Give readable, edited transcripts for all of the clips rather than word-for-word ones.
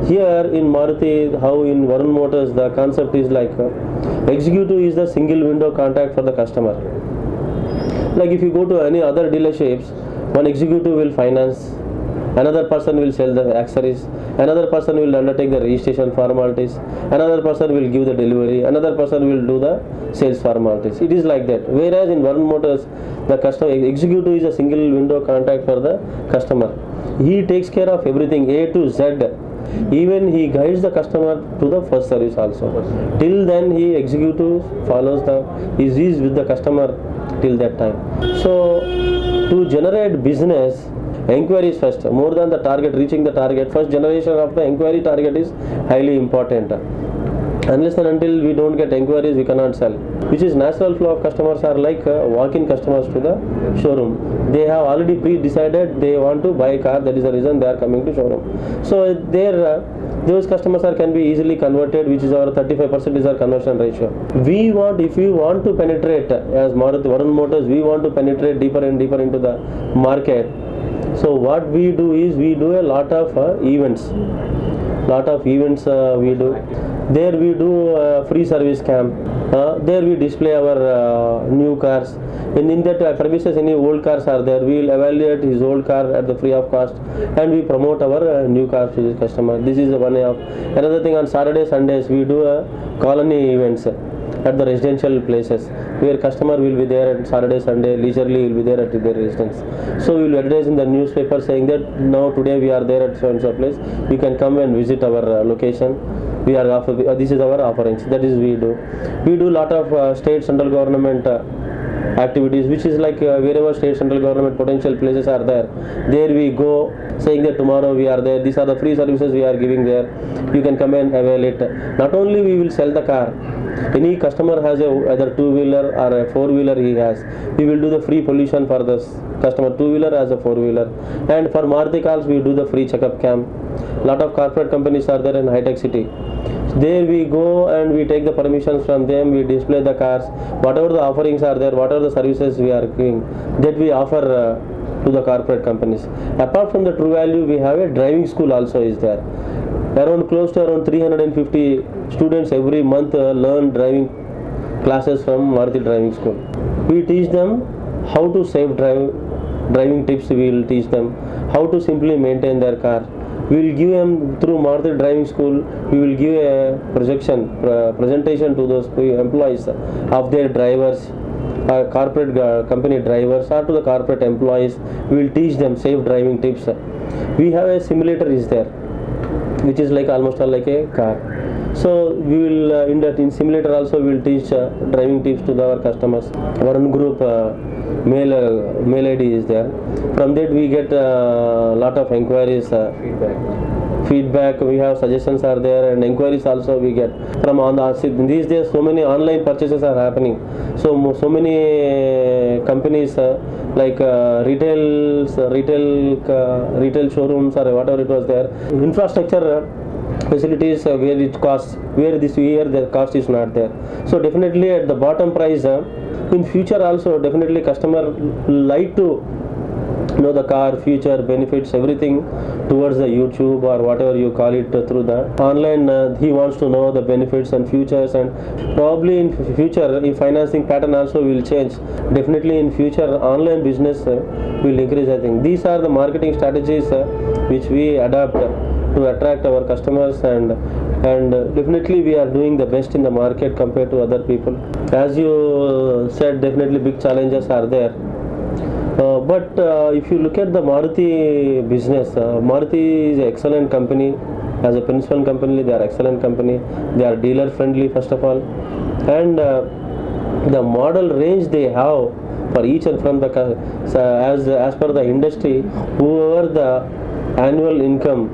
Here in Maruti, how in Varun Motors the concept is like executive is the single window contact for the customer. Like if you go to any other dealerships, one executive will finance, another person will sell the accessories, another person will undertake the registration formalities, another person will give the delivery, another person will do the sales formalities. It is like that. Whereas in Varun Motors, the customer executive is a single window contact for the customer. He takes care of everything A to Z. Even he guides the customer to the first service also. Till then he executive follows the is with the customer till that time. So to generate business, enquiries first, more than the target, reaching the target, first generation of the enquiry target is highly important. Unless and until we don't get enquiries, we cannot sell. Which is natural flow of customers are like walk-in customers to the showroom. They have already pre-decided they want to buy a car. That is the reason they are coming to showroom. So those customers can be easily converted, which is our 35% is our conversion ratio. We want, if we want to penetrate as Maruti Varun Motors, we want to penetrate deeper and deeper into the market. So what we do is we do a lot of events. We do. There we do free service camp. There we display our new cars. In that premises, any old cars are there. We will evaluate his old car at the free of cost, and we promote our new cars to the customer. This is one way of. Another thing, on Saturday, Sundays, we do colony events at the residential places where customer will be there at Saturday, Sunday, leisurely will be there at their residence. So we will advertise in the newspaper saying that now today we are there at so and so place. You can come and visit our location. We are this is our offerings. That is we do. We do lot of state, central government activities, which is like wherever state, central government potential places are there we go saying that tomorrow we are there. These are the free services we are giving there. You can come and avail it. Not only we will sell the car. Any customer has either two-wheeler or a four-wheeler he has. We will do the free pollution for the customer two-wheeler as a four-wheeler. And for Maruti cars, we do the free checkup camp. Lot of corporate companies are there in high-tech city. There we go and we take the permissions from them, we display the cars, whatever the offerings are there, whatever the services we are giving, that we offer to the corporate companies. Apart from the True Value, we have a driving school also is there. Close to around 350 students every month learn driving classes from Maruti Driving School. We teach them how to safe driving tips. We will teach them how to simply maintain their car. We will give them through Maruti Driving School. We will give a presentation to those employees of their drivers, corporate company drivers, or to the corporate employees. We will teach them safe driving tips. We have a simulator is there, which is like almost like a car. So we will in simulator also we will teach driving tips to our customers. Varun Group mail ID is there. From that we get a lot of inquiries, feedback. We have suggestions are there, and inquiries also we get from these days. So many online purchases are happening. So many companies like retail showrooms or whatever it was there, infrastructure facilities where the cost is not there. So definitely at the bottom price, in future also definitely customer like to know the car, future benefits, everything towards the YouTube or whatever you call it through the online. He wants to know the benefits and futures, and probably in future if financing pattern also will change, definitely in future online business will increase. I think these are the marketing strategies which we adapt to attract our customers, and definitely we are doing the best in the market compared to other people. As you said, definitely big challenges are there. But if you look at the Maruti business, Maruti is an excellent company. As a principal company, they are excellent company. They are dealer friendly first of all, and the model range they have for each and from the as per the industry, whoever the annual income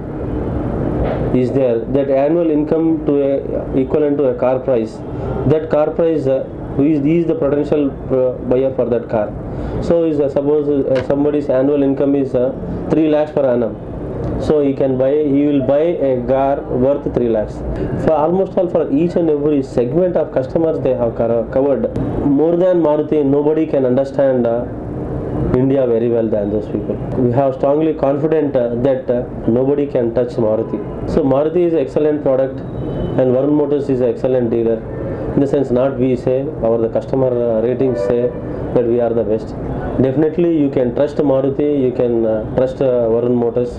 is there, that annual income to equivalent to a car price, that car price he is the potential buyer for that car. So suppose somebody's annual income is 3 lakhs per annum, so he will buy a car worth 3 lakhs. For almost all, for each and every segment of customers they have covered. More than Maruti, nobody can understand India very well than those people. We have strongly confident that nobody can touch Maruti. So Maruti is an excellent product and Varun Motors is an excellent dealer. In the sense, not we say, the customer ratings say that we are the best. Definitely you can trust Maruti, you can trust Varun Motors,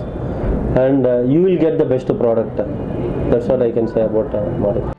and you will get the best product. That's what I can say about Maruti.